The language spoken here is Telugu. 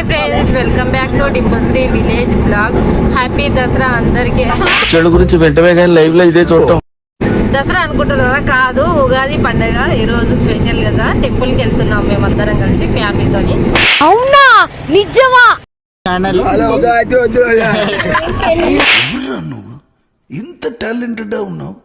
Hi friends, welcome back to Dimplesri village vlog. Happy Dasara అందరికి. చెడు గురించి వెంటనే కానీ లైవ్ లో ఇదే చూడటం. దసరా అనుకుంటున్నారా? కాదు, ఉగాది పండుగ ఈ రోజు స్పెషల్ కదా. టెంపుల్ కి వెళ్తున్నాం మేమందరం కలిసి ఫ్యామిలీతోని. అవునా? నిజమా? నువ్వు ఇంత టాలెంటెడ్ ఉన్నావు.